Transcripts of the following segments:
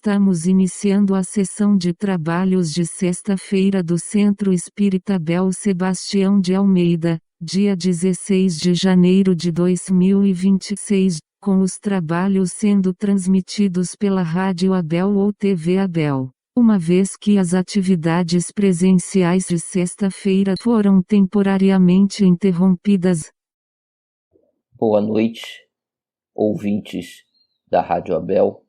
Estamos iniciando a sessão de trabalhos de sexta-feira do Centro Espírita Bel Sebastião de Almeida, dia 16 de janeiro de 2026, com os trabalhos sendo transmitidos pela Rádio Abel ou TV Abel, uma vez que as atividades presenciais de sexta-feira foram temporariamente interrompidas. Boa noite, ouvintes da Rádio Abel.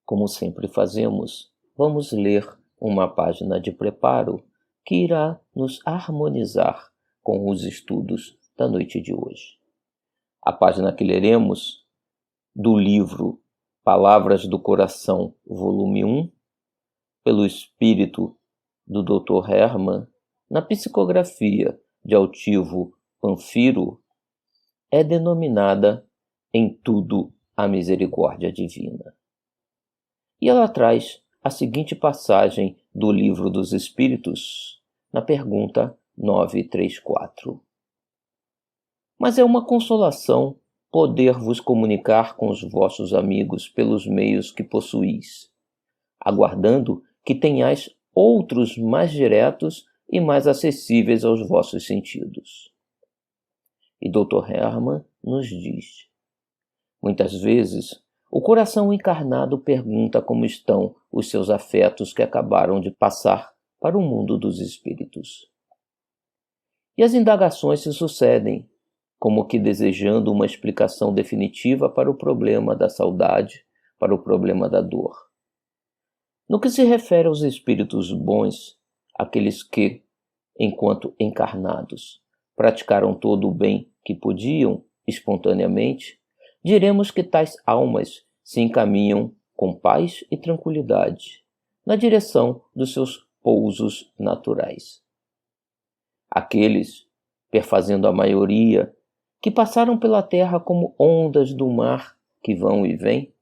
Como sempre fazemos, vamos ler uma página de preparo que irá nos harmonizar com os estudos da noite de hoje. A página que leremos do livro Palavras do Coração, volume 1, pelo espírito do Dr. Hermann, na psicografia de Altivo Panfiro, é denominada Em Tudo a Misericórdia Divina. E ela traz a seguinte passagem do Livro dos Espíritos, na pergunta 934. Mas é uma consolação poder-vos comunicar com os vossos amigos pelos meios que possuís, aguardando que tenhais outros mais diretos e mais acessíveis aos vossos sentidos. E Dr. Hermann nos diz: muitas vezes, o coração encarnado pergunta como estão os seus afetos que acabaram de passar para o mundo dos espíritos. E as indagações se sucedem, como que desejando uma explicação definitiva para o problema da saudade, para o problema da dor. No que se refere aos espíritos bons, aqueles que, enquanto encarnados, praticaram todo o bem que podiam espontaneamente, diremos que tais almas se encaminham com paz e tranquilidade na direção dos seus pousos naturais. Aqueles, perfazendo a maioria, que passaram pela terra como ondas do mar que vão e vêm,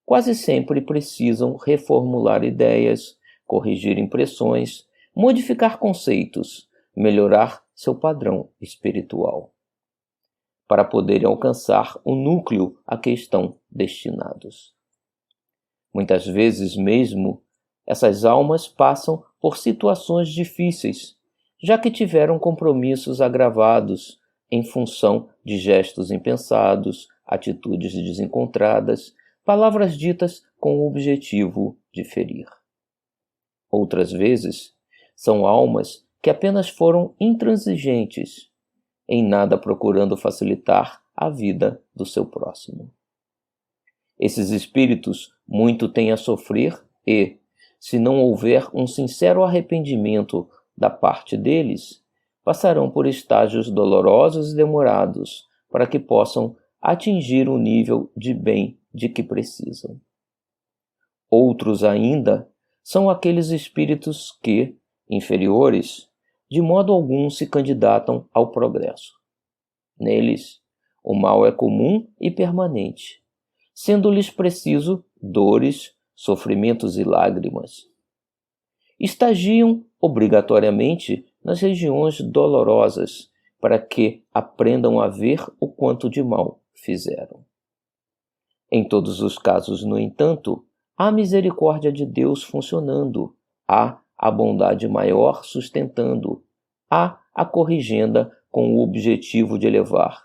quase sempre precisam reformular ideias, corrigir impressões, modificar conceitos, melhorar seu padrão espiritual, para poderem alcançar o núcleo a que estão destinados. Muitas vezes mesmo, essas almas passam por situações difíceis, já que tiveram compromissos agravados em função de gestos impensados, atitudes desencontradas, palavras ditas com o objetivo de ferir. Outras vezes, são almas que apenas foram intransigentes, em nada procurando facilitar a vida do seu próximo. Esses espíritos muito têm a sofrer e, se não houver um sincero arrependimento da parte deles, passarão por estágios dolorosos e demorados para que possam atingir o nível de bem de que precisam. Outros ainda são aqueles espíritos que, inferiores, de modo algum se candidatam ao progresso. Neles, o mal é comum e permanente, sendo-lhes preciso dores, sofrimentos e lágrimas. Estagiam obrigatoriamente nas regiões dolorosas para que aprendam a ver o quanto de mal fizeram. Em todos os casos, no entanto, há a misericórdia de Deus funcionando, há a bondade maior sustentando, há a corrigenda com o objetivo de elevar.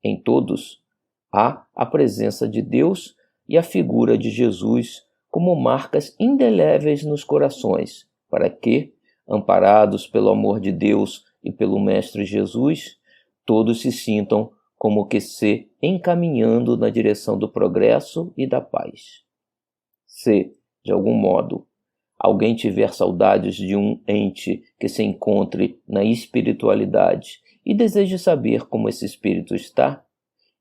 Em todos, há a presença de Deus e a figura de Jesus como marcas indeléveis nos corações, para que, amparados pelo amor de Deus e pelo Mestre Jesus, todos se sintam como que se encaminhando na direção do progresso e da paz. Se, de algum modo, alguém tiver saudades de um ente que se encontre na espiritualidade e deseje saber como esse espírito está,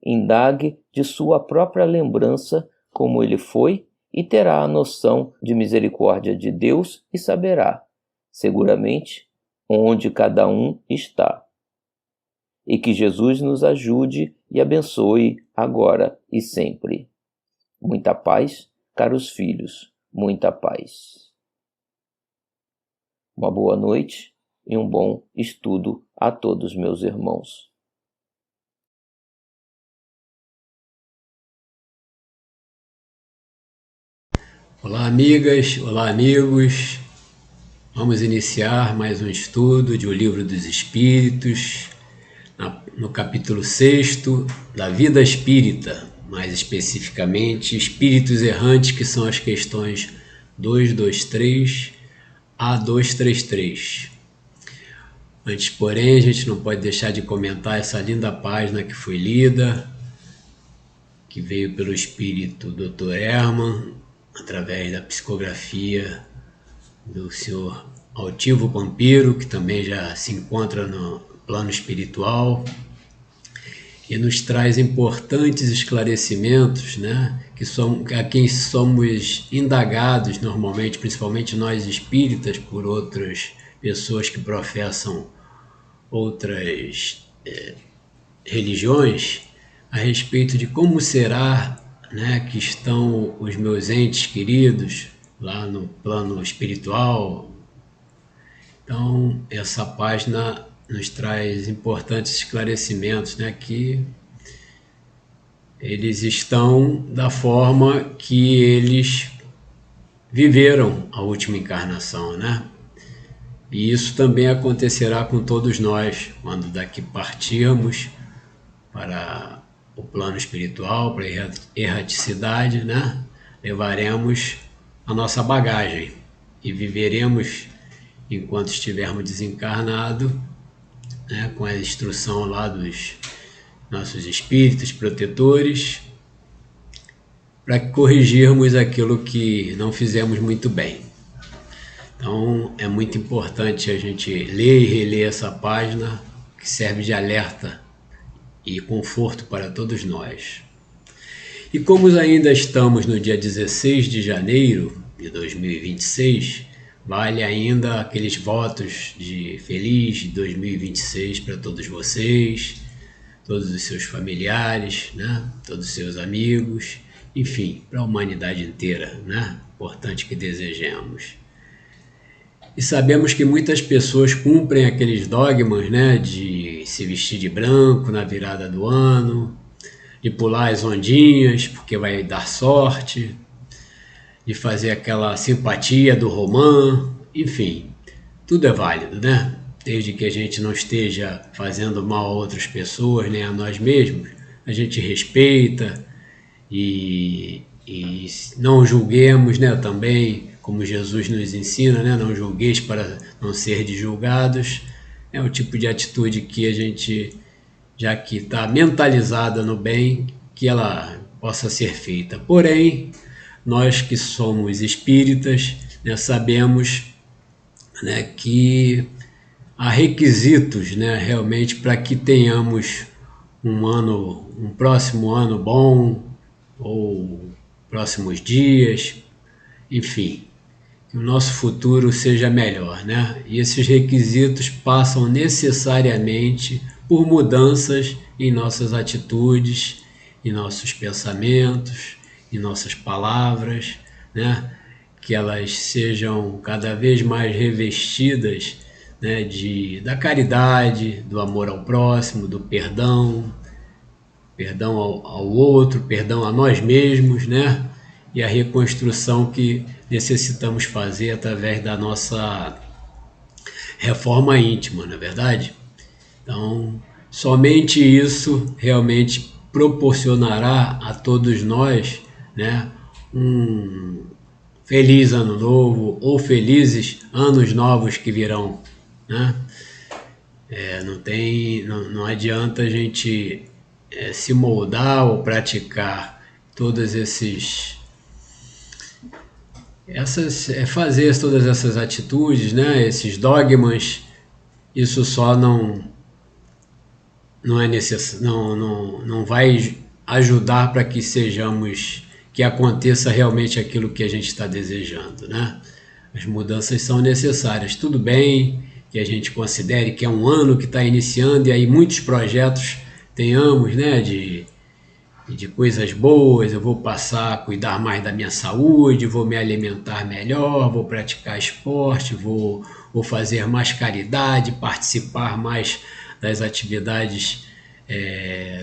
indague de sua própria lembrança como ele foi e terá a noção de misericórdia de Deus e saberá, seguramente, onde cada um está. E que Jesus nos ajude e abençoe agora e sempre. Muita paz, caros filhos, muita paz. Uma boa noite e um bom estudo a todos meus irmãos. Olá, amigas, olá, amigos. Vamos iniciar mais um estudo de O Livro dos Espíritos, no capítulo 6º da Vida Espírita, mais especificamente Espíritos Errantes, que são as questões 223 a 233. Antes, porém, a gente não pode deixar de comentar essa linda página que foi lida, que veio pelo espírito Dr. Hermann, através da psicografia do senhor Altivo Pampiro, que também já se encontra no plano espiritual, e nos traz importantes esclarecimentos, né, a quem somos indagados normalmente, principalmente nós espíritas, por outras pessoas que professam outras religiões, a respeito de como será, né, que estão os meus entes queridos lá no plano espiritual. Então, essa página nos traz importantes esclarecimentos, né, que eles estão da forma que eles viveram a última encarnação, né? E isso também acontecerá com todos nós, quando daqui partirmos para o plano espiritual, para a erraticidade, né? Levaremos a nossa bagagem e viveremos, enquanto estivermos desencarnados, né, com a instrução lá dos nossos espíritos protetores, para corrigirmos aquilo que não fizemos muito bem. Então, é muito importante a gente ler e reler essa página, que serve de alerta e conforto para todos nós. E como ainda estamos no dia 16 de janeiro de 2026, vale ainda aqueles votos de feliz 2026 para todos vocês, todos os seus familiares, né? Todos os seus amigos, enfim, para a humanidade inteira, né? Importante que desejemos. E sabemos que muitas pessoas cumprem aqueles dogmas, né, de se vestir de branco na virada do ano, de pular as ondinhas porque vai dar sorte, de fazer aquela simpatia do romã, enfim, tudo é válido, né? Desde que a gente não esteja fazendo mal a outras pessoas, nem a nós mesmos, a gente respeita e não julguemos, né, também, como Jesus nos ensina, né, não julgueis para não ser julgados. É o tipo de atitude que a gente, já que está mentalizada no bem, que ela possa ser feita. Porém, nós que somos espíritas, né, sabemos, né, que há requisitos, né, realmente, para que tenhamos um próximo ano bom, ou próximos dias, enfim, que o nosso futuro seja melhor, né? E esses requisitos passam necessariamente por mudanças em nossas atitudes, em nossos pensamentos, em nossas palavras, né? Que elas sejam cada vez mais revestidas, né, da caridade, do amor ao próximo, do perdão ao outro, perdão a nós mesmos, né? E a reconstrução que necessitamos fazer através da nossa reforma íntima, não é verdade? Então, somente isso realmente proporcionará a todos nós, né, um feliz ano novo ou felizes anos novos que virão, né? Não adianta a gente se moldar ou praticar todas fazer todas essas atitudes, né, esses dogmas. Isso só não é necessário, não vai ajudar para que aconteça realmente aquilo que a gente está desejando, né? As mudanças são necessárias. Tudo bem que a gente considere que é um ano que está iniciando e aí muitos projetos tenhamos, né, de coisas boas. Eu vou passar a cuidar mais da minha saúde, vou me alimentar melhor, vou praticar esporte, vou fazer mais caridade, participar mais das atividades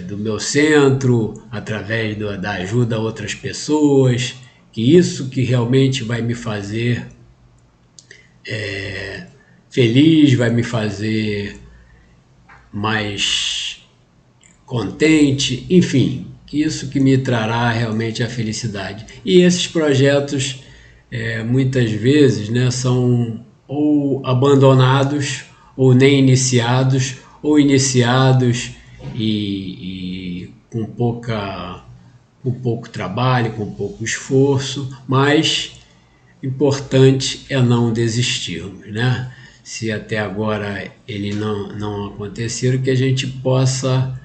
do meu centro, através da ajuda a outras pessoas. que isso que realmente vai me fazer feliz, vai me fazer mais contente, enfim, isso que me trará realmente a felicidade. E esses projetos, muitas vezes, né, são ou abandonados, ou nem iniciados, ou iniciados e com pouco trabalho, com pouco esforço, mas importante é não desistirmos, né? Se até agora ele não acontecer, que a gente possa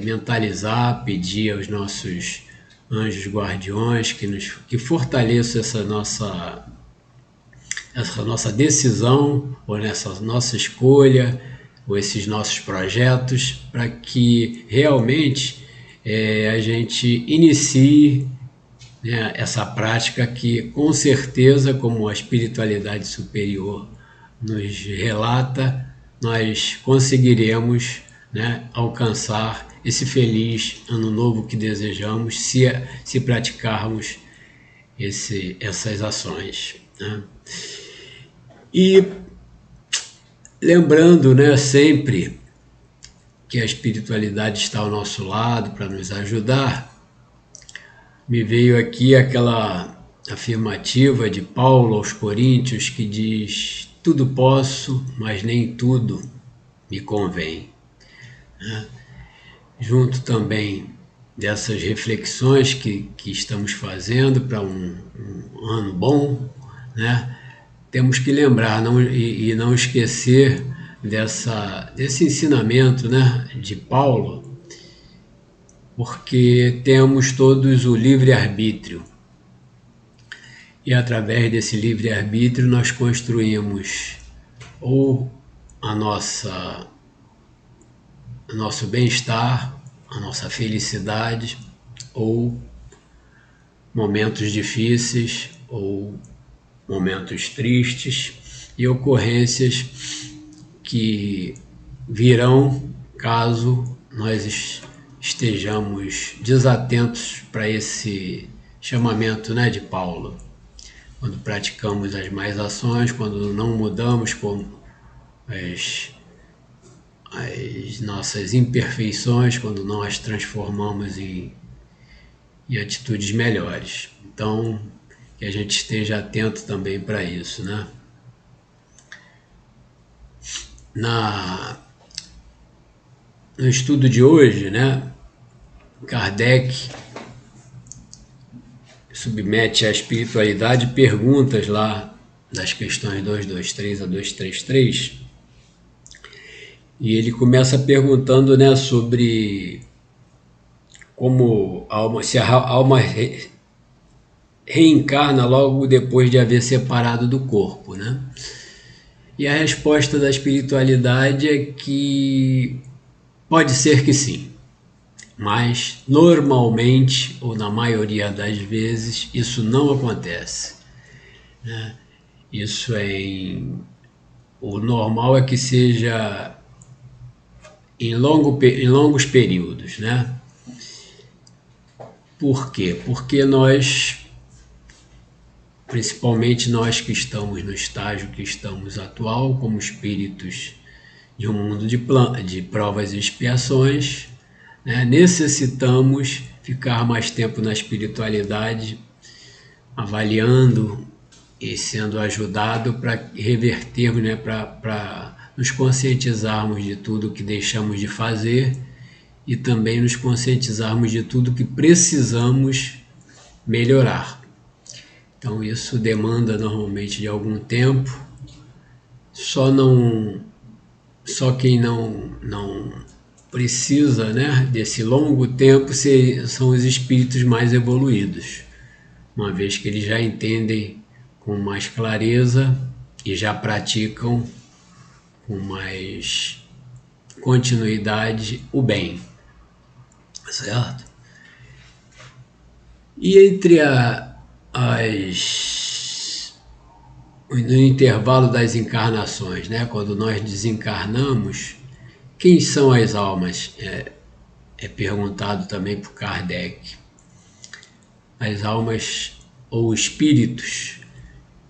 mentalizar, pedir aos nossos anjos guardiões que fortaleçam essa nossa decisão, ou nessa nossa escolha, ou esses nossos projetos, para que realmente a gente inicie, né, essa prática que, com certeza, como a espiritualidade superior nos relata, nós conseguiremos, né, alcançar esse feliz ano novo que desejamos se praticarmos essas ações, né? E lembrando, né, sempre que a espiritualidade está ao nosso lado para nos ajudar, me veio aqui aquela afirmativa de Paulo aos Coríntios que diz: tudo posso, mas nem tudo me convém, né? Junto também dessas reflexões que estamos fazendo para um ano bom, né? Temos que lembrar e não esquecer desse ensinamento, né, de Paulo, porque temos todos o livre-arbítrio. E através desse livre-arbítrio nós construímos ou nosso bem-estar, a nossa felicidade, ou momentos difíceis, ou momentos tristes e ocorrências que virão caso nós estejamos desatentos para esse chamamento, né, de Paulo. Quando praticamos as más ações, quando não mudamos como as nossas imperfeições, quando não as transformamos em atitudes melhores. Então, que a gente esteja atento também para isso, né? No estudo de hoje, né, Kardec submete à espiritualidade perguntas lá das questões 223 a 233, e ele começa perguntando, né, sobre como se a alma reencarna logo depois de haver separado do corpo, né? E a resposta da espiritualidade é que pode ser que sim, mas normalmente, ou na maioria das vezes, isso não acontece, né? O normal é que seja em longos períodos, né? Por quê? Porque principalmente nós que estamos no estágio que estamos atual, como espíritos de um mundo de provas e expiações, né, necessitamos ficar mais tempo na espiritualidade, avaliando e sendo ajudado para revertermos, né, para nos conscientizarmos de tudo que deixamos de fazer e também nos conscientizarmos de tudo que precisamos melhorar. Então isso demanda normalmente de algum tempo. Só quem não precisa, né, desse longo tempo são os espíritos mais evoluídos, uma vez que eles já entendem com mais clareza e já praticam com mais continuidade o bem, certo? E entre no intervalo das encarnações, né, quando nós desencarnamos, quem são as almas? É perguntado também por Kardec. As almas ou espíritos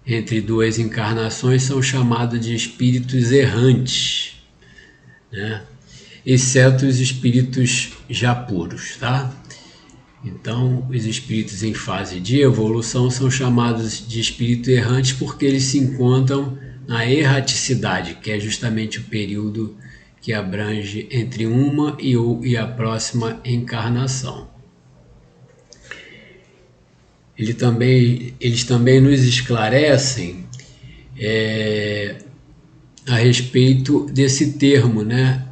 entre duas encarnações são chamados de espíritos errantes, né? Exceto os espíritos já puros, tá? Então, os espíritos em fase de evolução são chamados de espíritos errantes porque eles se encontram na erraticidade, que é justamente o período que abrange entre uma e a próxima encarnação. Eles também nos esclarecem a respeito desse termo, né?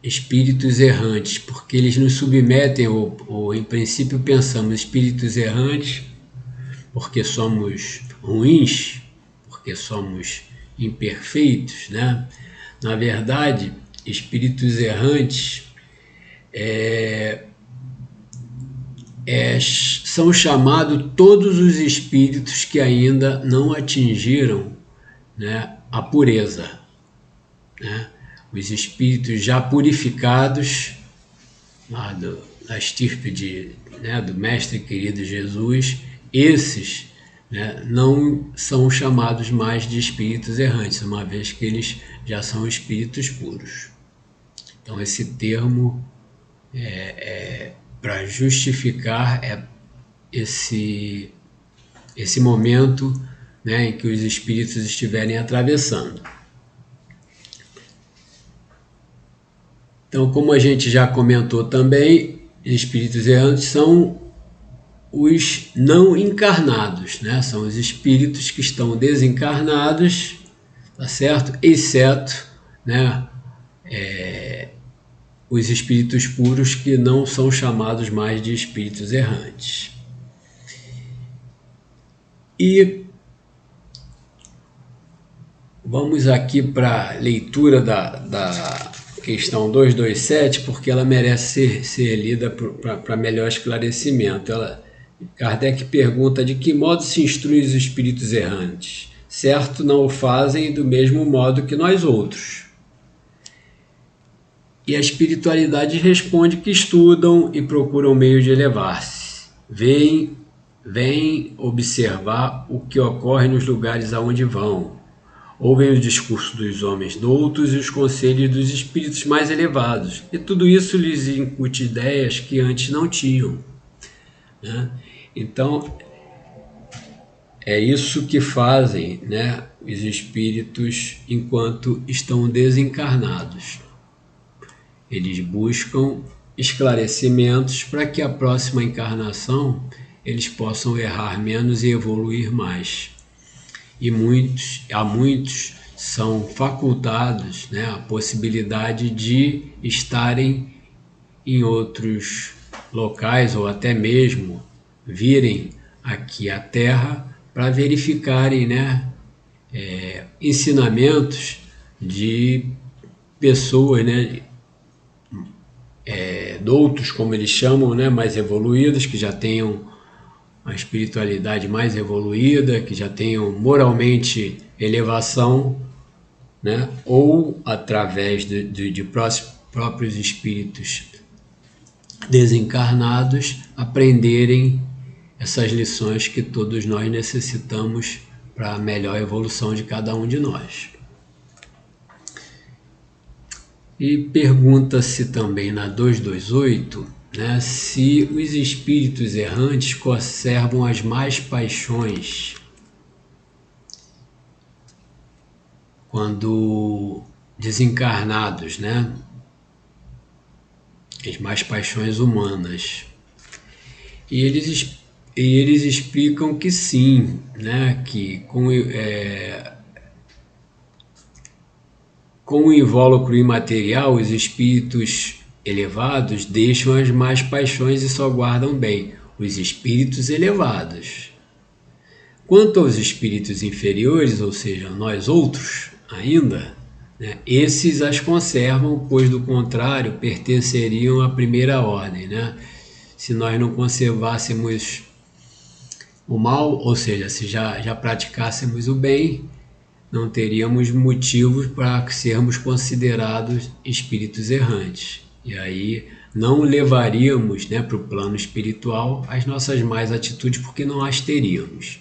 Espíritos errantes, porque eles nos submetem, ou em princípio pensamos espíritos errantes porque somos ruins, porque somos imperfeitos, né? Na verdade, espíritos errantes são chamados todos os espíritos que ainda não atingiram, né, a pureza, né? Os espíritos já purificados lá da estirpe do Mestre querido Jesus, esses, né, não são chamados mais de espíritos errantes, uma vez que eles já são espíritos puros. Então esse termo para justificar esse momento, né, em que os espíritos estiverem atravessando. Então, como a gente já comentou também, espíritos errantes são os não encarnados, né? São os espíritos que estão desencarnados, tá certo? Exceto, né, os espíritos puros, que não são chamados mais de espíritos errantes. E vamos aqui para a leitura da questão 227, porque ela merece ser lida para melhor esclarecimento. Kardec pergunta: de que modo se instrui os espíritos errantes? Certo, não o fazem do mesmo modo que nós outros. E a espiritualidade responde que estudam e procuram meio de elevar-se. Vêm observar o que ocorre nos lugares aonde vão. Ouvem o discurso dos homens doutos e os conselhos dos espíritos mais elevados. E tudo isso lhes incute ideias que antes não tinham, né? Então, é isso que fazem, né, os espíritos enquanto estão desencarnados. Eles buscam esclarecimentos para que a próxima encarnação eles possam errar menos e evoluir mais. E há muitos são facultados, né, a possibilidade de estarem em outros locais ou até mesmo virem aqui à Terra para verificarem, né, ensinamentos de pessoas, né, doutos, como eles chamam, né, mais evoluídos, que já tenham uma espiritualidade mais evoluída, que já tenham moralmente elevação, né, ou através de próprios espíritos desencarnados aprenderem essas lições que todos nós necessitamos para a melhor evolução de cada um de nós. E pergunta-se também na 228, né, se os espíritos errantes conservam as más paixões quando desencarnados, né, as más paixões humanas. E eles explicam que sim, né, que com o invólucro imaterial, os espíritos elevados deixam as más paixões e só guardam bem os espíritos elevados. Quanto aos espíritos inferiores, ou seja, nós outros ainda, né, esses as conservam, pois do contrário pertenceriam à primeira ordem, né? Se nós não conservássemos o mal, ou seja, se já praticássemos o bem, não teríamos motivos para sermos considerados espíritos errantes. E aí não levaríamos, né, para o plano espiritual as nossas más atitudes, porque não as teríamos.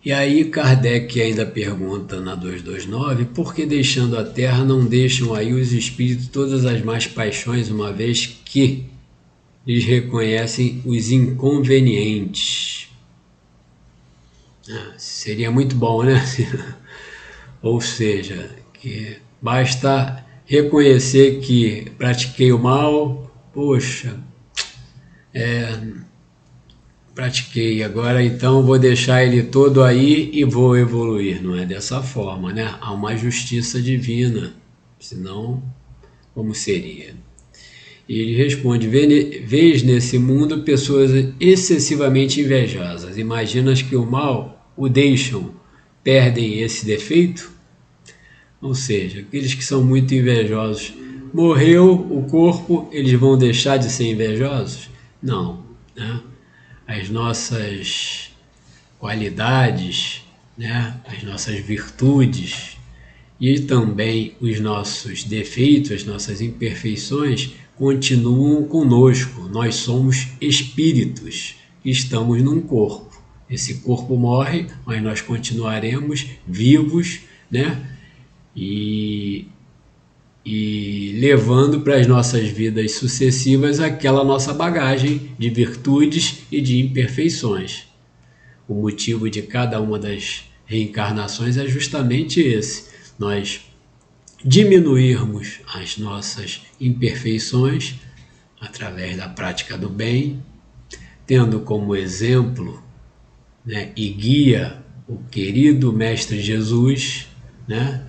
E aí Kardec ainda pergunta na 229, por que deixando a Terra não deixam aí os espíritos todas as más paixões, uma vez que lhes reconhecem os inconvenientes? Seria muito bom, né? Ou seja, que basta reconhecer que pratiquei o mal, poxa, pratiquei, agora então vou deixar ele todo aí e vou evoluir. Não é dessa forma, né? Há uma justiça divina, senão como seria? E ele responde, vês nesse mundo pessoas excessivamente invejosas, imaginas que o mal o deixam, perdem esse defeito? Ou seja, aqueles que são muito invejosos, morreu o corpo, eles vão deixar de ser invejosos? Não, né? As nossas qualidades, né? As nossas virtudes e também os nossos defeitos, as nossas imperfeições continuam conosco. Nós somos espíritos, estamos num corpo. Esse corpo morre, mas nós continuaremos vivos, né? E levando para as nossas vidas sucessivas aquela nossa bagagem de virtudes e de imperfeições. O motivo de cada uma das reencarnações é justamente esse: nós diminuirmos as nossas imperfeições através da prática do bem, tendo como exemplo, né, e guia o querido Mestre Jesus, né?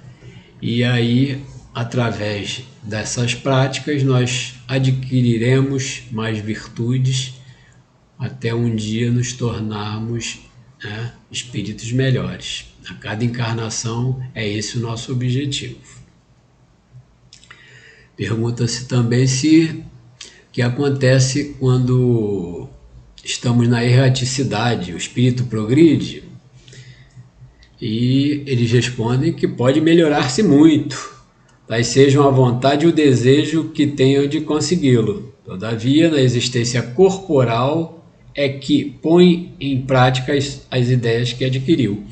E aí, através dessas práticas, nós adquiriremos mais virtudes até um dia nos tornarmos, né, espíritos melhores. A cada encarnação é esse o nosso objetivo. Pergunta-se também o que acontece quando estamos na erraticidade, o espírito progride? E eles respondem que pode melhorar-se muito, tais sejam a vontade e o desejo que tenham de consegui-lo. Todavia, na existência corporal é que põe em prática as ideias que adquiriu.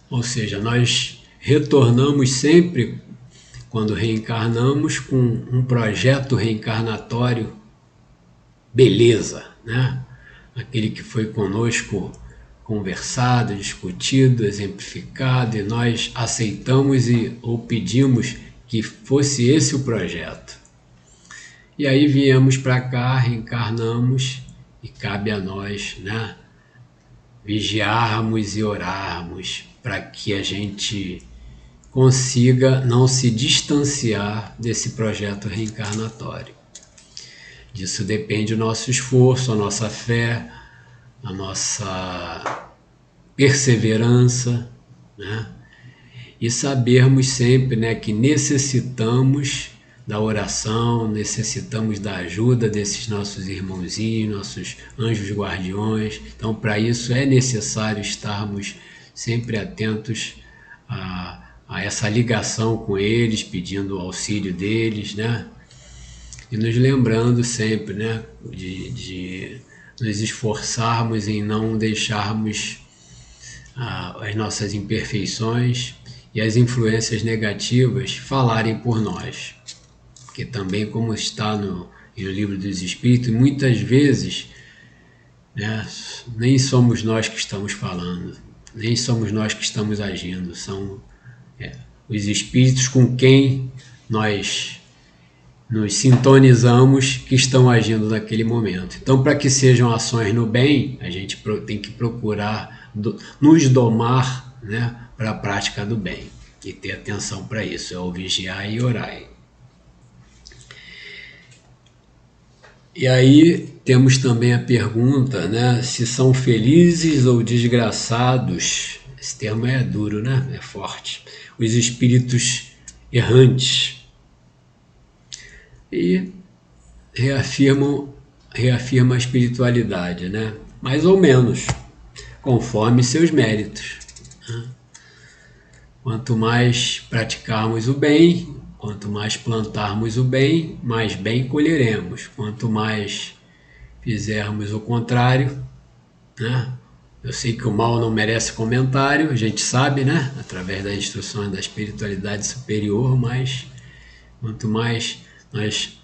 Ou seja, nós retornamos sempre, quando reencarnamos, com um projeto reencarnatório beleza, né? Aquele que foi conosco conversado, discutido, exemplificado, e nós aceitamos ou pedimos que fosse esse o projeto. E aí viemos para cá, reencarnamos, e cabe a nós, né, vigiarmos e orarmos para que a gente consiga não se distanciar desse projeto reencarnatório. Disso depende o nosso esforço, a nossa fé, a nossa perseverança, né? E sabermos sempre, né, que necessitamos da oração, necessitamos da ajuda desses nossos irmãozinhos, nossos anjos guardiões. Então, para isso é necessário estarmos sempre atentos a essa ligação com eles, pedindo o auxílio deles, né? E nos lembrando sempre, né, de nos esforçarmos em não deixarmos as nossas imperfeições e as influências negativas falarem por nós. Porque também, como está no Livro dos Espíritos, muitas vezes, né, nem somos nós que estamos falando, nem somos nós que estamos agindo, são os espíritos com quem nós nos sintonizamos que estão agindo naquele momento. Então, para que sejam ações no bem, a gente tem que procurar nos domar, né, para a prática do bem e ter atenção para isso, é o vigiar e orar. E aí temos também a pergunta, né, se são felizes ou desgraçados, esse termo é duro, né, é forte, os espíritos errantes. E reafirma a espiritualidade, né? Mais ou menos, conforme seus méritos. Quanto mais praticarmos o bem, Quanto mais plantarmos o bem, mais bem colheremos. Quanto mais fizermos o contrário, né? Eu sei que o mal não merece comentário, a gente sabe, né? Através das instruções da espiritualidade superior, mas quanto mais nós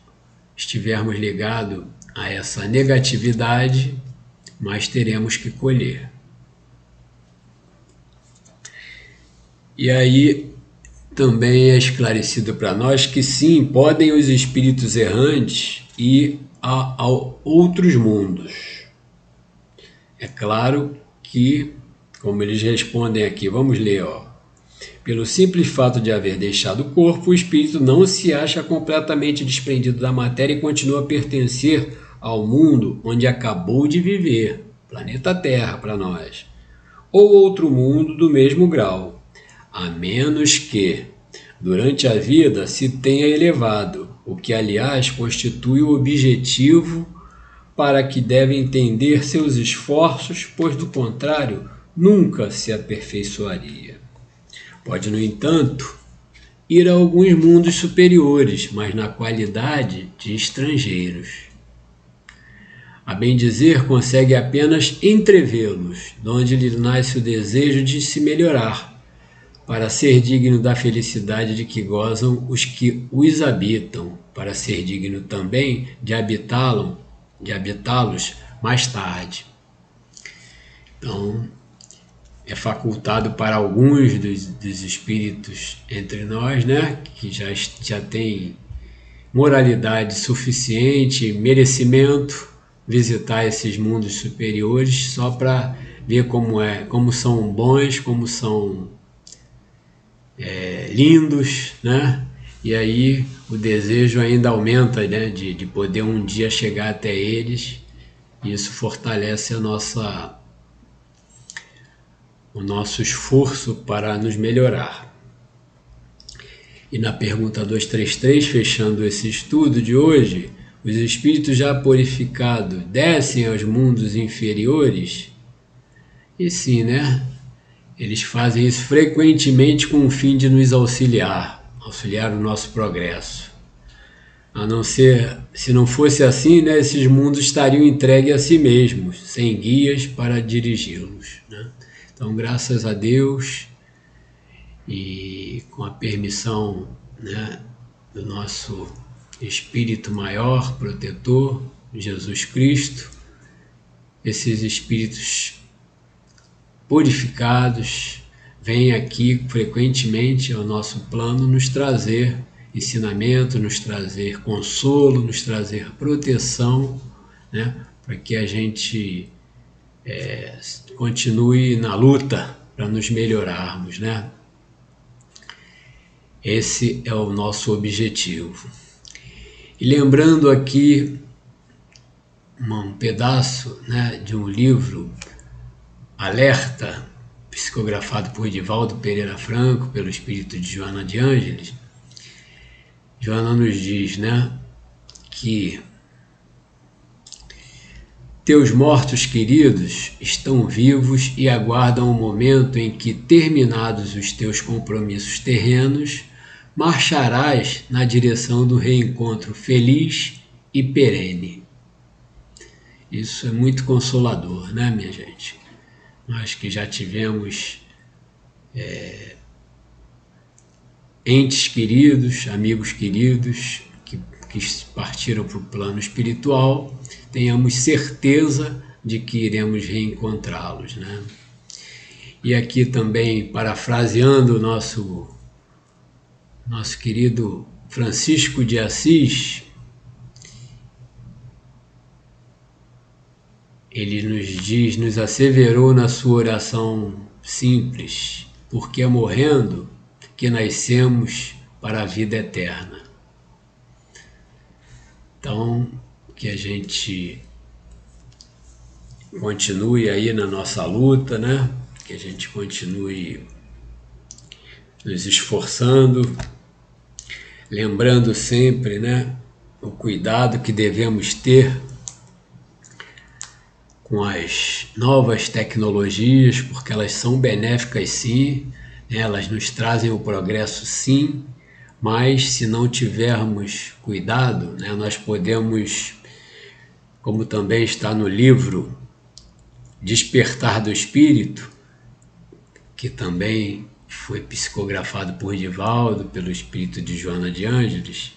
estivermos ligados a essa negatividade, mais teremos que colher. E aí também é esclarecido para nós que sim, podem os espíritos errantes ir a outros mundos. É claro que, como eles respondem aqui, vamos ler, ó. Pelo simples fato de haver deixado o corpo, o espírito não se acha completamente desprendido da matéria e continua a pertencer ao mundo onde acabou de viver, planeta Terra para nós, ou outro mundo do mesmo grau, a menos que, durante a vida, se tenha elevado, o que, aliás, constitui o objetivo para que deve entender seus esforços, pois, do contrário, nunca se aperfeiçoaria. Pode, no entanto, ir a alguns mundos superiores, mas na qualidade de estrangeiros. A bem dizer, consegue apenas entrevê-los, de onde lhe nasce o desejo de se melhorar, para ser digno da felicidade de que gozam os que os habitam, para ser digno também de habitá-los mais tarde. Então, é facultado para alguns dos espíritos entre nós, né, que já tem moralidade suficiente, merecimento, visitar esses mundos superiores só para ver como são bons, como são lindos, né? E aí o desejo ainda aumenta, né, de poder um dia chegar até eles, e isso fortalece o nosso esforço para nos melhorar. E na pergunta 233, fechando esse estudo de hoje, os espíritos já purificados descem aos mundos inferiores? E sim, né? Eles fazem isso frequentemente com o fim de nos auxiliar o nosso progresso. A não ser, se não fosse assim, né, esses mundos estariam entregues a si mesmos, sem guias para dirigi-los, né? Então, graças a Deus e com a permissão, né, do nosso Espírito maior, protetor, Jesus Cristo, esses espíritos purificados vêm aqui frequentemente ao nosso plano nos trazer ensinamento, nos trazer consolo, nos trazer proteção, né, para que a gente continue na luta para nos melhorarmos, né? Esse é o nosso objetivo. E lembrando aqui um pedaço, né, de um livro, Alerta, psicografado por Edivaldo Pereira Franco, pelo espírito de Joana de Ângeles. Joana nos diz, né, que teus mortos queridos estão vivos e aguardam o momento em que, terminados os teus compromissos terrenos, marcharás na direção do reencontro feliz e perene. Isso é muito consolador, né, minha gente? Nós que já tivemos entes queridos, amigos queridos, que partiram para o plano espiritual, tenhamos certeza de que iremos reencontrá-los, né? E aqui também, parafraseando o nosso querido Francisco de Assis, ele nos asseverou na sua oração simples, porque é morrendo que nascemos para a vida eterna. Então, que a gente continue aí na nossa luta, né? Que a gente continue nos esforçando, lembrando sempre, né, o cuidado que devemos ter com as novas tecnologias, porque elas são benéficas sim, né? Elas nos trazem o progresso sim, mas se não tivermos cuidado, né, nós podemos, como também está no livro Despertar do Espírito, que também foi psicografado por Divaldo, pelo espírito de Joana de Ângeles,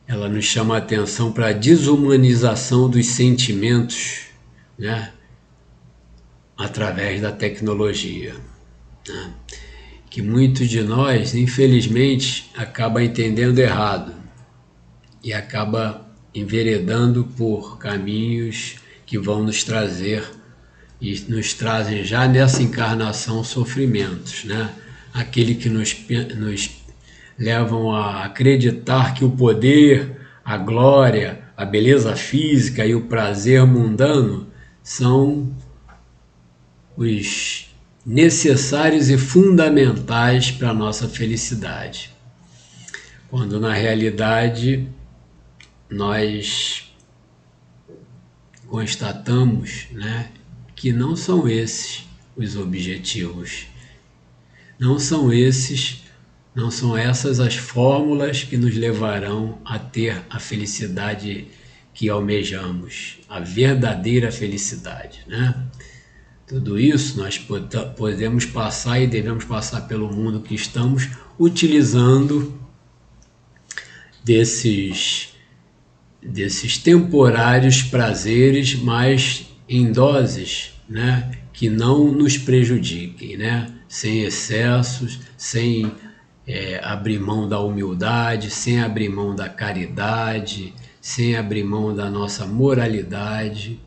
ela nos chama a atenção para a desumanização dos sentimentos, né, através da tecnologia, né, que muitos de nós, infelizmente, acaba entendendo errado e acaba enveredando por caminhos que vão nos trazer e nos trazem já nessa encarnação sofrimentos, né? Aquele que nos levam a acreditar que o poder, a glória, a beleza física e o prazer mundano são os necessários e fundamentais para a nossa felicidade, quando na realidade nós constatamos, né, que não são esses os objetivos, não são essas as fórmulas que nos levarão a ter a felicidade que almejamos, a verdadeira felicidade, né? Tudo isso nós podemos passar e devemos passar pelo mundo que estamos utilizando desses temporários prazeres, mas em doses, né, que não nos prejudiquem, né, sem excessos, sem abrir mão da humildade, sem abrir mão da caridade, sem abrir mão da nossa moralidade,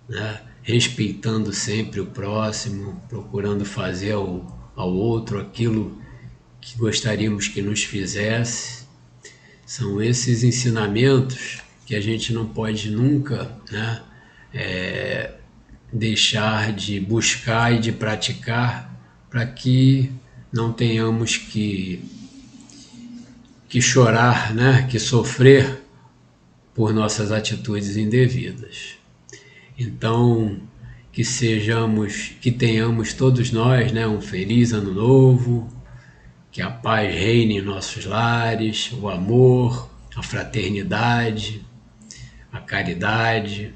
né, respeitando sempre o próximo, procurando fazer ao outro aquilo que gostaríamos que nos fizesse. São esses ensinamentos que a gente não pode nunca, né, deixar de buscar e de praticar, para que não tenhamos que chorar, né, que sofrer por nossas atitudes indevidas. Então, que tenhamos todos nós, né, um feliz ano novo, que a paz reine em nossos lares, o amor, a fraternidade, a caridade,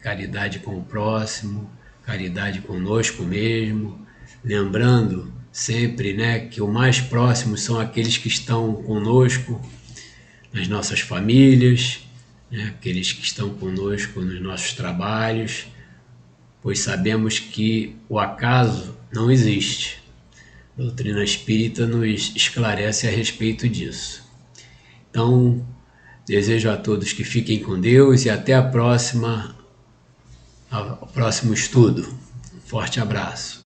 caridade com o próximo, caridade conosco mesmo, lembrando sempre, né, que o mais próximo são aqueles que estão conosco nas nossas famílias, né, aqueles que estão conosco nos nossos trabalhos, pois sabemos que o acaso não existe. A doutrina espírita nos esclarece a respeito disso. Então, desejo a todos que fiquem com Deus e até ao próximo estudo. Um forte abraço.